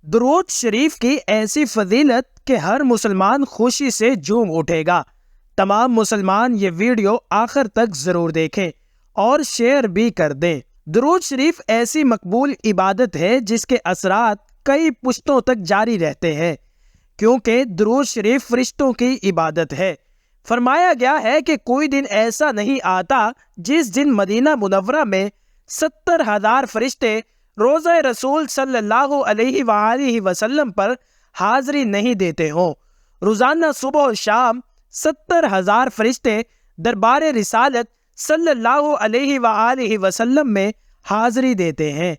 درود شریف کی ایسی فضیلت کہ ہر مسلمان خوشی سے جھوم اٹھے گا۔ تمام مسلمان یہ ویڈیو آخر تک ضرور دیکھیں اور شیئر بھی کر دیں۔ درود شریف ایسی مقبول عبادت ہے جس کے اثرات کئی پشتوں تک جاری رہتے ہیں، کیونکہ درود شریف فرشتوں کی عبادت ہے۔ فرمایا گیا ہے کہ کوئی دن ایسا نہیں آتا جس دن مدینہ منورہ میں 70,000 فرشتے روزہ رسول صلی اللہ علیہ وآلہ وسلم پر حاضری نہیں دیتے ہوں۔ روزانہ صبح و شام 70,000 فرشتے دربار رسالت صلی اللہ علیہ وآلہ وسلم میں حاضری دیتے ہیں۔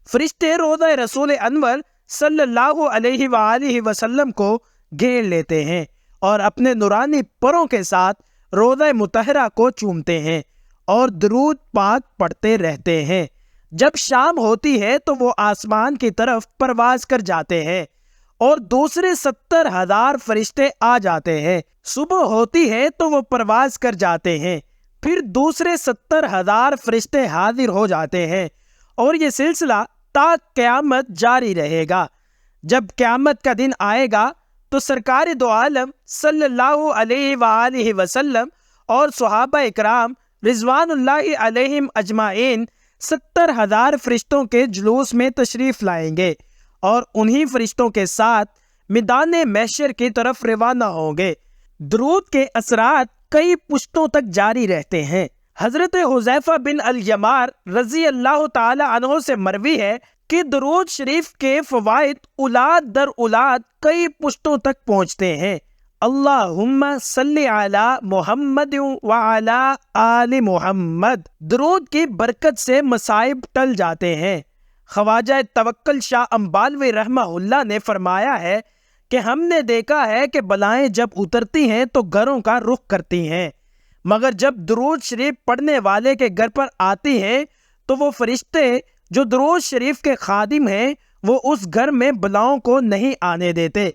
فرشتے روضہ رسول انور صلی اللہ علیہ وآلہ وسلم کو گھیر لیتے ہیں اور اپنے نورانی پروں کے ساتھ روضہ مطہرہ کو چومتے ہیں اور درود پاک پڑھتے رہتے ہیں۔ جب شام ہوتی ہے تو وہ آسمان کی طرف پرواز کر جاتے ہیں اور دوسرے 70,000 فرشتے آ جاتے ہیں۔ صبح ہوتی ہے تو وہ پرواز کر جاتے ہیں، پھر دوسرے 70,000 فرشتے حاضر ہو جاتے ہیں اور یہ سلسلہ تا قیامت جاری رہے گا۔ جب قیامت کا دن آئے گا تو سرکار دو عالم صلی اللہ علیہ وآلہ وسلم اور صحابہ اکرام رضوان اللہ علیہم اجمعین 70,000 فرشتوں کے جلوس میں تشریف لائیں گے اور انہی فرشتوں کے ساتھ میدان محشر کی طرف روانہ ہوں گے۔ درود کے اثرات کئی پشتوں تک جاری رہتے ہیں۔ حضرت حذیفہ بن الیمان رضی اللہ تعالی عنہ سے مروی ہے کہ درود شریف کے فوائد اولاد در اولاد کئی پشتوں تک پہنچتے ہیں۔ اللہم صلی علی محمد وعلی آل محمد۔ درود کی برکت سے مصائب ٹل جاتے ہیں۔ خواجہ توکل شاہ امبالوی رحمہ اللہ نے فرمایا ہے کہ ہم نے دیکھا ہے کہ بلائیں جب اترتی ہیں تو گھروں کا رخ کرتی ہیں، مگر جب درود شریف پڑھنے والے کے گھر پر آتی ہیں تو وہ فرشتے جو درود شریف کے خادم ہیں وہ اس گھر میں بلاؤں کو نہیں آنے دیتے،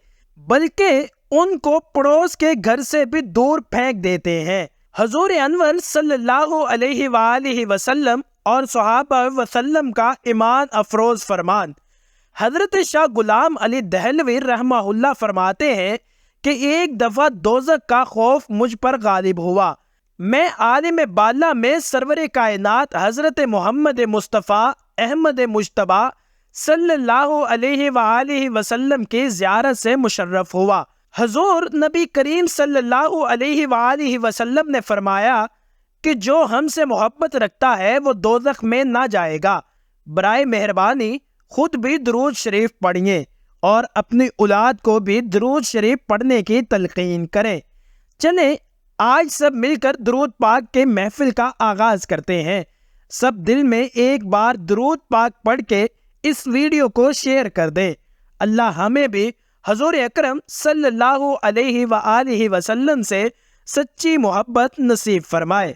بلکہ ان کو پڑوس کے گھر سے بھی دور پھینک دیتے ہیں۔ حضور انور صلی اللہ علیہ وآلہ وسلم اور صحابہ وسلم کا ایمان افروز فرمان۔ حضرت شاہ غلام علی دہلوی رحمہ اللہ فرماتے ہیں کہ ایک دفعہ دوزخ کا خوف مجھ پر غالب ہوا۔ میں عالم بالا میں سرور کائنات حضرت محمد مصطفیٰ احمد مجتبیٰ صلی اللہ علیہ وآلہ وسلم کی زیارت سے مشرف ہوا۔ حضور نبی کریم صلی اللہ علیہ وآلہ وسلم نے فرمایا کہ جو ہم سے محبت رکھتا ہے وہ دوزخ میں نہ جائے گا۔ برائے مہربانی خود بھی درود شریف پڑھیں اور اپنی اولاد کو بھی درود شریف پڑھنے کی تلقین کریں۔ چلیں آج سب مل کر درود پاک کے محفل کا آغاز کرتے ہیں۔ سب دل میں ایک بار درود پاک پڑھ کے اس ویڈیو کو شیئر کر دیں۔ اللہ ہمیں بھی حضور اکرم صلی اللہ علیہ وآلہ وسلم سے سچی محبت نصیب فرمائے۔